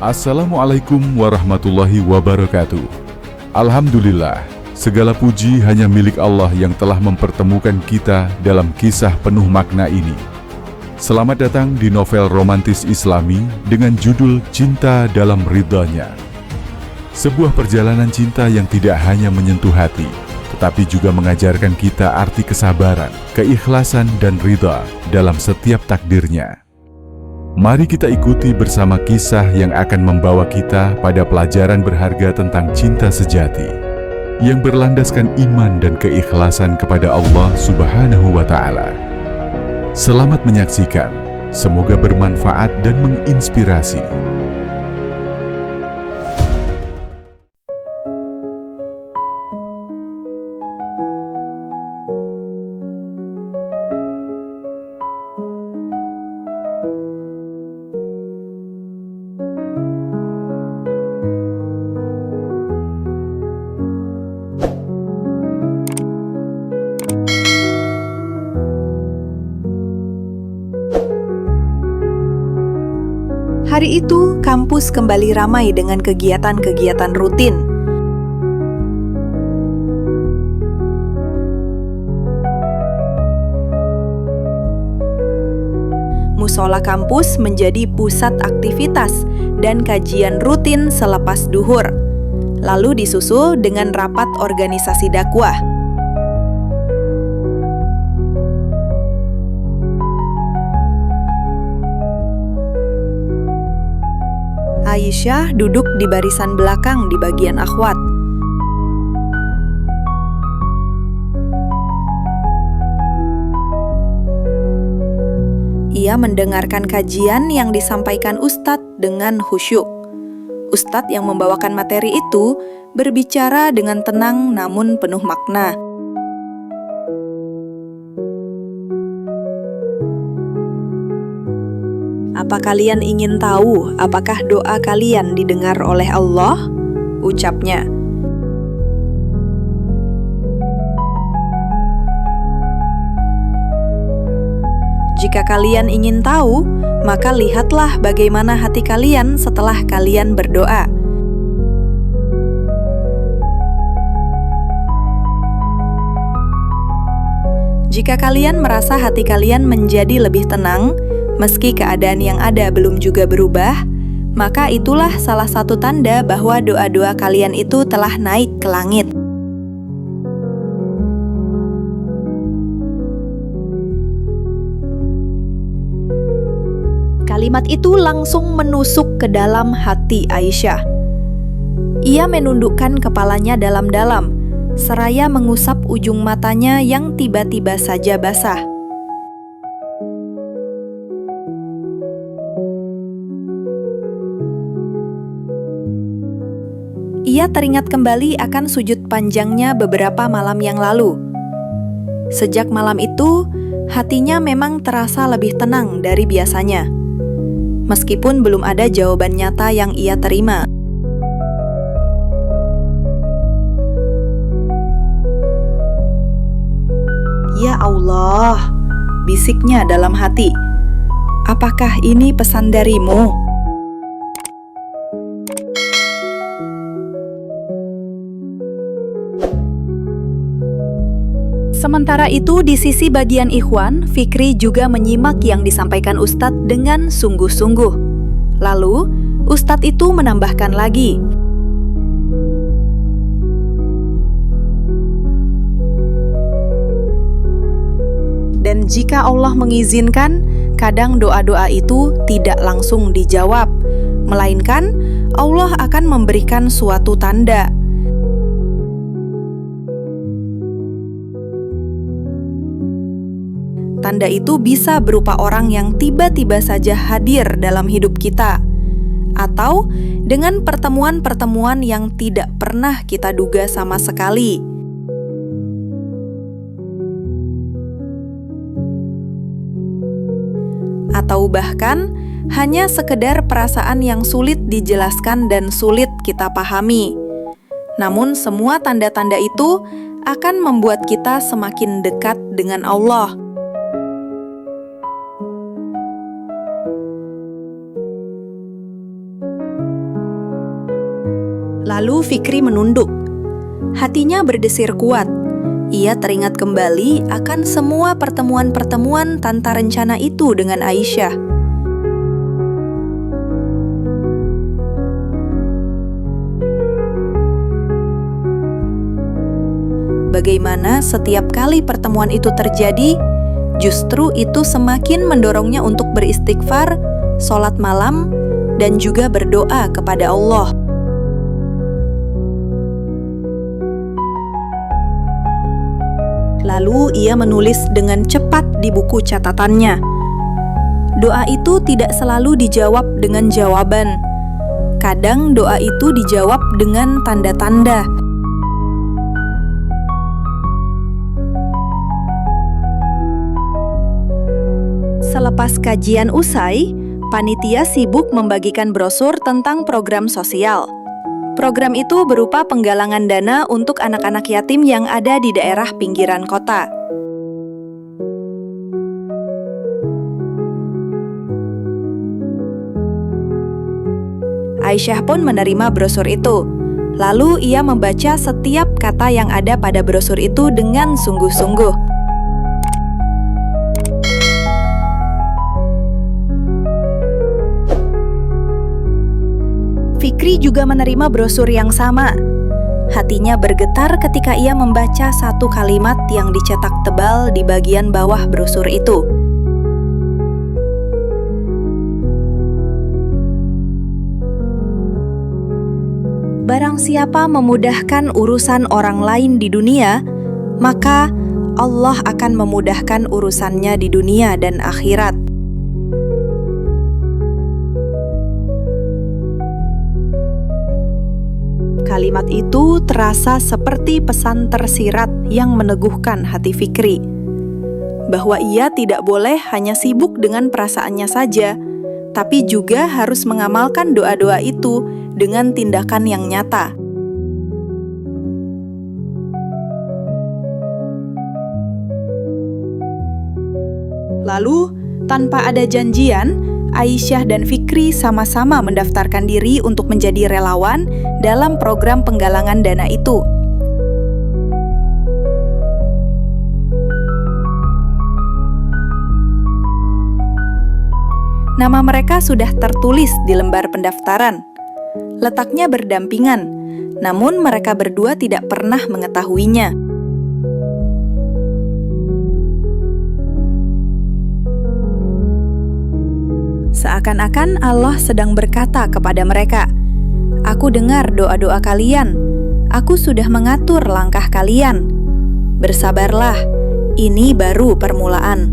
Assalamualaikum warahmatullahi wabarakatuh. Alhamdulillah, segala puji hanya milik Allah yang telah mempertemukan kita dalam kisah penuh makna ini. Selamat datang di novel romantis Islami dengan judul Cinta dalam Ridhanya. Sebuah perjalanan cinta yang tidak hanya menyentuh hati, tetapi juga mengajarkan kita arti kesabaran, keikhlasan, dan ridha dalam setiap takdirnya. Mari kita ikuti bersama kisah yang akan membawa kita pada pelajaran berharga tentang cinta sejati, yang berlandaskan iman dan keikhlasan kepada Allah Subhanahu wa Ta'ala. Selamat menyaksikan, semoga bermanfaat dan menginspirasi. Hari itu, kampus kembali ramai dengan kegiatan-kegiatan rutin. Musola kampus menjadi pusat aktivitas dan kajian rutin selepas duhur, lalu disusul dengan rapat organisasi dakwah. Aisyah duduk di barisan belakang di bagian akhwat. Ia mendengarkan kajian yang disampaikan Ustadz dengan khusyuk. Ustadz yang membawakan materi itu berbicara dengan tenang namun penuh makna. Apa kalian ingin tahu apakah doa kalian didengar oleh Allah? Ucapnya. Jika kalian ingin tahu, maka lihatlah bagaimana hati kalian setelah kalian berdoa. Jika kalian merasa hati kalian menjadi lebih tenang, meski keadaan yang ada belum juga berubah, maka itulah salah satu tanda bahwa doa-doa kalian itu telah naik ke langit. Kalimat itu langsung menusuk ke dalam hati Aisyah. Ia menundukkan kepalanya dalam-dalam, seraya mengusap ujung matanya yang tiba-tiba saja basah. Ia teringat kembali akan sujud panjangnya beberapa malam yang lalu. Sejak malam itu, hatinya memang terasa lebih tenang dari biasanya, meskipun belum ada jawaban nyata yang ia terima. Ya Allah, bisiknya dalam hati. Apakah ini pesan darimu? Sementara itu, di sisi bagian ikhwan, Fikri juga menyimak yang disampaikan Ustadz dengan sungguh-sungguh. Lalu, Ustadz itu menambahkan lagi, dan jika Allah mengizinkan, kadang doa-doa itu tidak langsung dijawab, melainkan Allah akan memberikan suatu tanda. Tanda itu bisa berupa orang yang tiba-tiba saja hadir dalam hidup kita, atau dengan pertemuan-pertemuan yang tidak pernah kita duga sama sekali. Atau bahkan hanya sekedar perasaan yang sulit dijelaskan dan sulit kita pahami. Namun semua tanda-tanda itu akan membuat kita semakin dekat dengan Allah. Lalu Fikri menunduk. Hatinya berdesir kuat. Ia teringat kembali akan semua pertemuan-pertemuan tanpa rencana itu dengan Aisyah. Bagaimana setiap kali pertemuan itu terjadi, justru itu semakin mendorongnya untuk beristighfar, sholat malam, dan juga berdoa kepada Allah. Lalu ia menulis dengan cepat di buku catatannya. Doa itu tidak selalu dijawab dengan jawaban. Kadang doa itu dijawab dengan tanda-tanda. Selepas kajian usai, panitia sibuk membagikan brosur tentang program sosial. Program itu berupa penggalangan dana untuk anak-anak yatim yang ada di daerah pinggiran kota. Aisyah pun menerima brosur itu. Lalu ia membaca setiap kata yang ada pada brosur itu dengan sungguh-sungguh. Fikri juga menerima brosur yang sama. Hatinya bergetar ketika ia membaca satu kalimat yang dicetak tebal di bagian bawah brosur itu. Barang siapa memudahkan urusan orang lain di dunia, maka Allah akan memudahkan urusannya di dunia dan akhirat. Kalimat itu terasa seperti pesan tersirat yang meneguhkan hati Fikri, bahwa ia tidak boleh hanya sibuk dengan perasaannya saja, tapi juga harus mengamalkan doa-doa itu dengan tindakan yang nyata. Lalu, tanpa ada janjian, Aisyah dan Fikri sama-sama mendaftarkan diri untuk menjadi relawan dalam program penggalangan dana itu. Nama mereka sudah tertulis di lembar pendaftaran. Letaknya berdampingan, namun mereka berdua tidak pernah mengetahuinya. Seakan-akan Allah sedang berkata kepada mereka, "Aku dengar doa-doa kalian. Aku sudah mengatur langkah kalian. Bersabarlah, ini baru permulaan."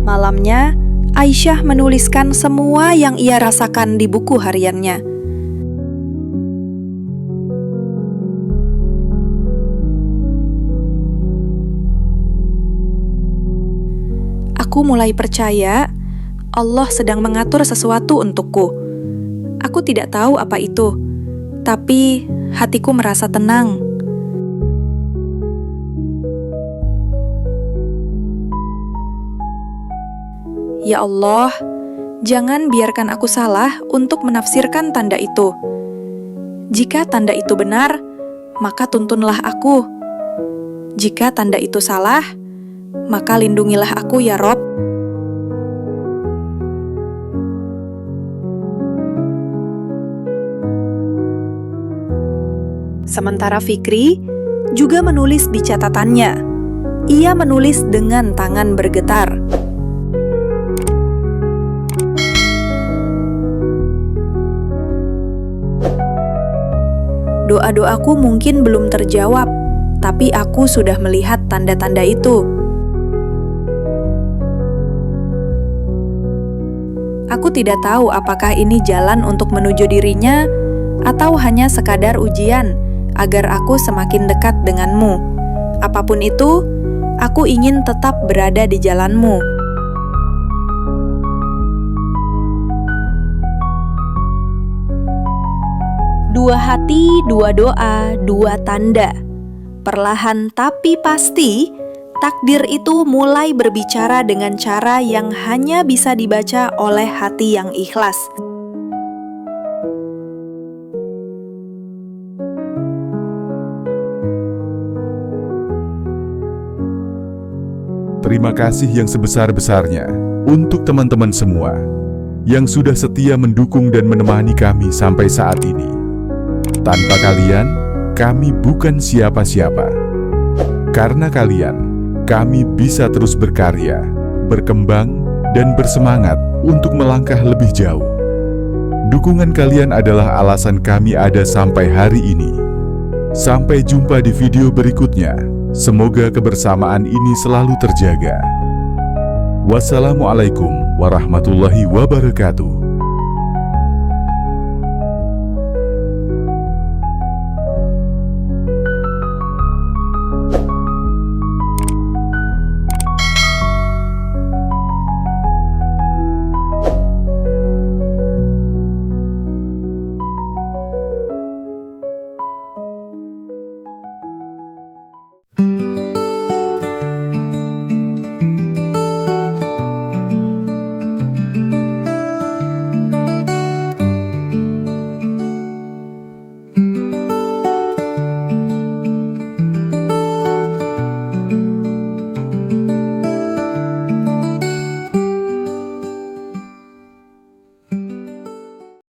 Malamnya, Aisyah menuliskan semua yang ia rasakan di buku hariannya. Aku mulai percaya Allah sedang mengatur sesuatu untukku. Aku tidak tahu apa itu, tapi hatiku merasa tenang. Ya Allah, jangan biarkan aku salah untuk menafsirkan tanda itu. Jika tanda itu benar, maka tuntunlah aku. Jika tanda itu salah, maka lindungilah aku ya Rob. Sementara Fikri juga menulis di catatannya. Ia menulis dengan tangan bergetar. Doa-doaku mungkin belum terjawab, tapi aku sudah melihat tanda-tanda itu. Aku tidak tahu apakah ini jalan untuk menuju dirinya atau hanya sekadar ujian agar aku semakin dekat denganmu. Apapun itu, aku ingin tetap berada di jalanmu. Dua hati, dua doa, dua tanda. Perlahan tapi pasti, takdir itu mulai berbicara dengan cara yang hanya bisa dibaca oleh hati yang ikhlas. Terima kasih yang sebesar-besarnya untuk teman-teman semua yang sudah setia mendukung dan menemani kami sampai saat ini. Tanpa kalian, kami bukan siapa-siapa. Karena kalian, kami bisa terus berkarya, berkembang, dan bersemangat untuk melangkah lebih jauh. Dukungan kalian adalah alasan kami ada sampai hari ini. Sampai jumpa di video berikutnya. Semoga kebersamaan ini selalu terjaga. Wassalamualaikum warahmatullahi wabarakatuh.